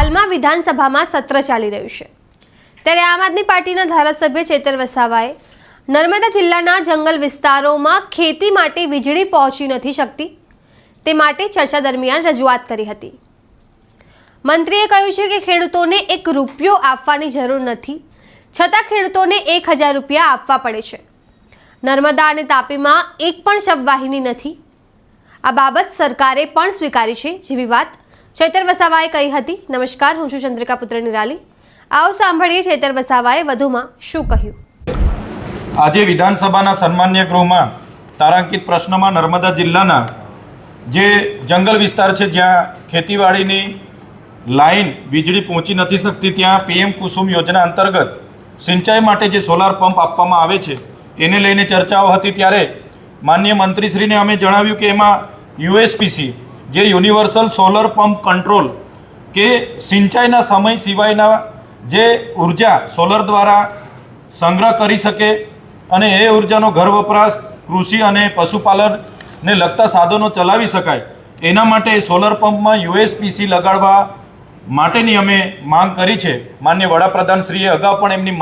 હાલમાં વિધાનસભામાં સત્ર ચાલી રહ્યું છે ત્યારે આમ આદમી પાર્ટીના ધારાસભ્ય ચેતર વસાવાએ નર્મદા જિલ્લાના જંગલ વિસ્તારોમાં ખેતી માટે વીજળી પહોંચી નથી શકતી તે માટે ચર્ચા દરમિયાન રજૂઆત કરી હતી। મંત્રીએ કહ્યું છે કે ખેડૂતોને એક રૂપિયો આપવાની જરૂર નથી, છતાં ખેડૂતોને 1000 રૂપિયા આપવા પડે છે। નર્મદા અને તાપીમાં એક પણ શબવાહિની નથી। આ બાબત સરકારે પણ સ્વીકારી છે જેવી વાત ચેતર વસાવાએ કહી હતી। નમસ્કાર, હું છું ચંદ્રિકા પુત્ર નિરાલી। આવો સાંભળીએ ચેતર વસાવાએ વધુમાં શું કહ્યું। આજે વિધાનસભાના સન્માન્ય ગૃહમાં તારાંકિત પ્રશ્નમાં નર્મદા જિલ્લાના જે જંગલ વિસ્તાર છે જ્યાં ખેતીવાડીની લાઈન વીજળી પહોંચી નથી શકતી ત્યાં PM કુસુમ યોજના અંતર્ગત સિંચાઈ માટે જે સોલાર પંપ આપવામાં આવે છે એને લઈને ચર્ચાઓ હતી। ત્યારે માનનીય મંત્રીશ્રીને અમે જણાવ્યું કે એમાં USPC જે યુનિવર્સલ સોલર પંપ કંટ્રોલ કે સિંચાઈના સમય સિવાયના જે ઉર્જા સોલર દ્વારા સંગ્રહ કરી શકે અને એ ઉર્જાનો ઘર વપરાશ, કૃષિ અને પશુપાલનને લગતા સાધનો ચલાવી શકાય એના માટે સોલર પંપમાં USPC લગાડવા માટેની અમે માંગ કરી છે। માનનીય વડાપ્રધાનશ્રીએ અગાઉ પણ એમની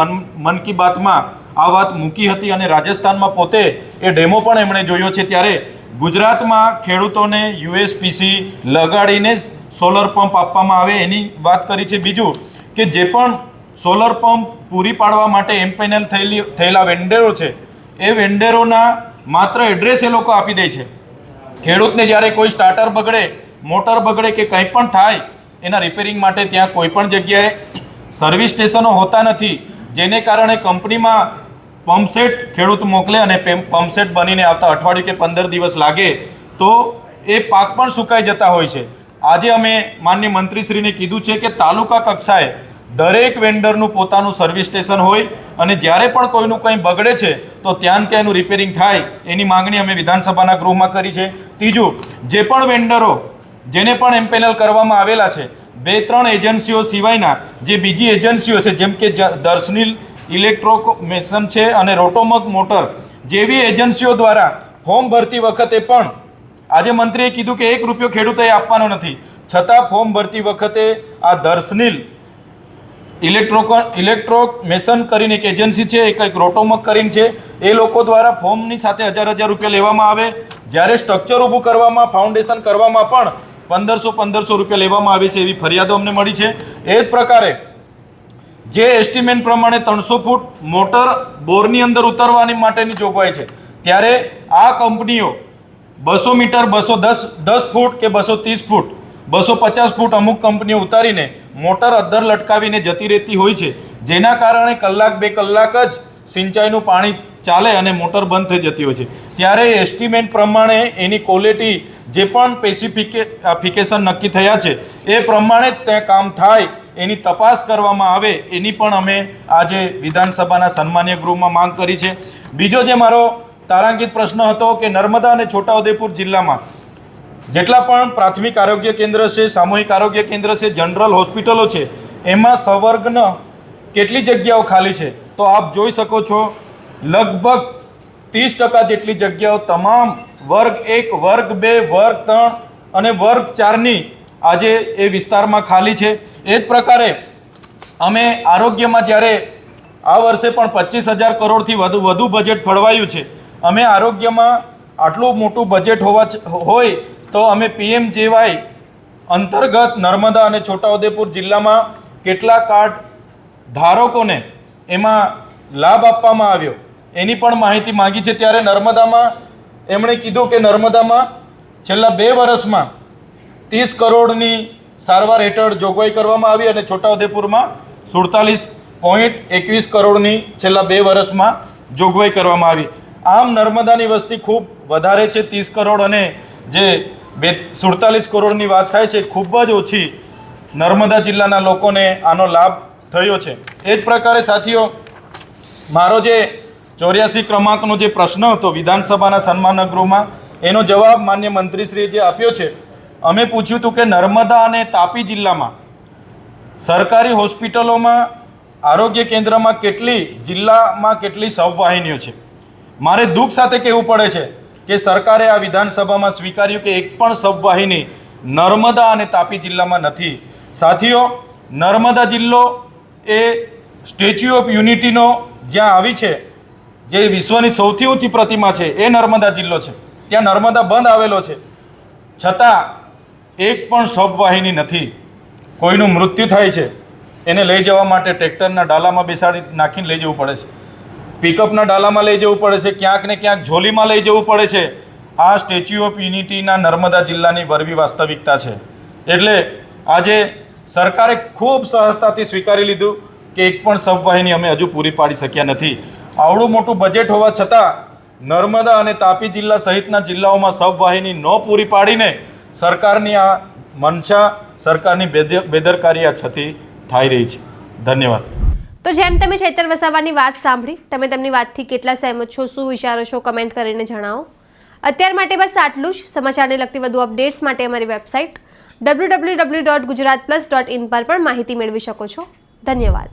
મન કી બાતમાં આ વાત મૂકી હતી અને રાજસ્થાનમાં પોતે એ ડેમો પણ એમણે જોયો છે। ત્યારે ગુજરાતમાં ખેડૂતોને USPC લગાડીને સોલર પંપ આપવામાં આવે એની વાત કરી છે। બીજું કે જે પણ સોલર પંપ પૂરી પાડવા માટે એમ્પેનલ થયેલા વેન્ડરો છે એ વેન્ડરોના માત્ર એડ્રેસ એ લોકો આપી દે છે। ખેડૂતને જ્યારે કોઈ સ્ટાર્ટર બગડે, મોટર બગડે કે કંઈ પણ થાય એના રિપેરિંગ માટે ત્યાં કોઈ પણ જગ્યાએ સર્વિસ સ્ટેશનો હોતા નથી, જેને કારણે કંપનીમાં પંપસેટ ખેડૂત મોકલે અને પંપસેટ બનીને આવતા અઠવાડિયું કે 15 દિવસ લાગે તો એ પાક પણ સુકાઈ જતા હોય છે। આજે અમે માનનીય મંત્રીશ્રીને કીધું છે કે તાલુકા કક્ષાએ દરેક વેન્ડરનું પોતાનું સર્વિસ સ્ટેશન હોય અને જ્યારે પણ કોઈનું કંઈ બગડે છે તો ત્યાં એનું રિપેરિંગ થાય એની માંગણી અમે વિધાનસભાના ગૃહમાં કરી છે। ત્રીજું, જે પણ વેન્ડરો જેને પણ એમ્પેનલ કરવામાં આવેલા છે 2-3 એજન્સીઓ સિવાયના જે બીજી એજન્સીઓ છે જેમ કે દર્શનીલ ઇલેક્ટ્રોમેશન છે અને રોટોમક મોટર જેવી એજન્સીઓ દ્વારા ફોર્મ ભરતી વખતે પણ આજે મંત્રીએ કીધું કે 1 રૂપિયો ખેડૂતોએ આપવાનો નથી, છતાં ફોર્મ ભરતી વખતે આ દર્શનીલ ઇલેક્ટ્રોમેશન કરીને એક એજન્સી છે, એક રોટોમક કરીને છે, એ લોકો દ્વારા ફોર્મની સાથે 1000 રૂપિયા લેવામાં આવે। જ્યારે સ્ટ્રક્ચર ઊભું કરવામાં, ફાઉન્ડેશન કરવામાં પણ 1500 રૂપિયા લેવામાં આવે છે એવી ફરિયાદો અમને મળી છે। એ જ પ્રકારે જે એસ્ટિમેટ પ્રમાણે 300 ફૂટ મોટર બોરની અંદર ઉતરવાની માટેની જોગવાઈ છે, ત્યારે આ કંપનીઓ 200 મીટર, 210 ફૂટ કે 230 ફૂટ, 250 ફૂટ અમુક કંપનીઓ ઉતારીને મોટર અદ્ધર લટકાવીને જતી રહેતી હોય છે, જેના કારણે 1-2 કલાક જ સિંચાઈનું પાણી ચાલે અને મોટર બંધ થઈ જતી હોય છે। ત્યારે એસ્ટિમેટ પ્રમાણે એની ક્વોલિટી જે પણ સ્પેસિફિકેશન નક્કી થયા છે એ પ્રમાણે જ ત્યાં કામ થાય એની તપાસ કરવામાં આવે એની પણ અમે આજે વિધાનસભાના સન્માન્ય ગૃહમાં માંગ કરી છે। બીજો જે મારો તારાંકિત પ્રશ્ન હતો કે નર્મદા અને છોટાઉદેપુર જિલ્લામાં જેટલા પણ પ્રાથમિક આરોગ્ય કેન્દ્ર છે, સામૂહિક આરોગ્ય કેન્દ્ર છે, જનરલ હોસ્પિટલો છે, એમાં સવર્ગના કેટલી જગ્યાઓ ખાલી છે તો આપ જોઈ શકો છો લગભગ 30% જેટલી જગ્યાઓ તમામ વર્ગ 1, વર્ગ 2, વર્ગ 3 અને વર્ગ 4ની આજે એ વિસ્તારમાં ખાલી છે। એ જ પ્રકારે અમે આરોગ્યમાં જ્યારે આ વર્ષે પણ 25,000 કરોડથી વધુ બજેટ ફળવાયું છે, અમે આરોગ્યમાં આટલું મોટું બજેટ હોય તો અમે PMJY અંતર્ગત નર્મદા અને છોટાઉદેપુર જિલ્લામાં કેટલા કાર્ડ ધારકોને એમાં લાભ આપવામાં આવ્યો એની પણ માહિતી માગી છે। ત્યારે નર્મદામાં એમણે કીધું કે નર્મદામાં છેલ્લા 2 વર્ષમાં 30 કરોડની સારવાર હેઠળ જોગવાઈ કરવામાં આવી અને છોટાઉદેપુરમાં 47.21 કરોડની છેલ્લા 2 વર્ષમાં જોગવાઈ કરવામાં આવી। આમ નર્મદાની વસ્તી ખૂબ વધારે છે 30 કરોડ અને જે 47 કરોડની વાત થાય છે ખૂબ જ ઓછી નર્મદા જિલ્લાના લોકોને આનો લાભ થયો છે। એ જ પ્રકારે સાથીઓ, મારો જે 84 ક્રમાંકનો જે પ્રશ્ન હતો વિધાનસભાના સન્માન્ય ગૃહમાં એનો જવાબ માન્ય મંત્રીશ્રીએ જે આપ્યો છે, અમે પૂછ્યું હતું કે નર્મદા અને તાપી જિલ્લામાં સરકારી હોસ્પિટલોમાં, આરોગ્ય કેન્દ્રમાં જિલ્લામાં કેટલી સબવાહિનીઓ છે। મારે દુઃખ સાથે કહેવું પડે છે કે સરકારે આ વિધાનસભામાં સ્વીકાર્યું કે એક પણ સબવાહિની નર્મદા અને તાપી જિલ્લામાં નથી। સાથીઓ, નર્મદા જિલ્લો એ સ્ટેચ્યુ ઓફ યુનિટીનો જ્યાં આવી છે, જે વિશ્વની સૌથી ઊંચી પ્રતિમા છે એ નર્મદા જિલ્લો છે. ત્યાં નર્મદા બંધ આવેલો છે, છતાં એક પણ શબવાહિની નથી. કોઈનું મૃત્યુ થાય છે, એને લઈ જવા માટે ટ્રેક્ટરના ડાલામાં બેસાડી નાખીને લઈ જવું પડે છે, પિકઅપના ડાલામાં લઈ જવું પડે છે, ક્યાંક ને ક્યાંક ઝોલીમાં લઈ જવું પડે છે. આ સ્ટેચ્યુ ઓફ યુનિટીના નર્મદા જિલ્લાની વરવી વાસ્તવિકતા છે. એટલે આજે સરકારે ખૂબ સહજતાથી સ્વીકારી લીધું કે એક પણ શબવાહિની અમે હજુ પૂરી પાડી શક્યા નથી. આવડું મોટું બજેટ હોવા છતાં નર્મદા અને તાપી જિલ્લા સહિતના જિલ્લાઓમાં શબવાહિની ન પૂરી પાડીને સરકારની આ મનસા, સરકારની બેદરકારી આ છતી થઈ રહી છે. ધન્યવાદ. તો જેમ તમે ચેતર વસાવાની વાત સાંભળી, તમે તેમની વાતથી કેટલા સહેમત છો, શું વિચારો છો, કમેન્ટ કરીને જણાવો. અત્યાર માટે બસ આટલું જ. સમાચારને લગતી વધુ અપડેટ્સ માટે અમારી વેબસાઇટ www.gujaratplus.in પર પણ માહિતી મેળવી શકો છો. ધન્યવાદ.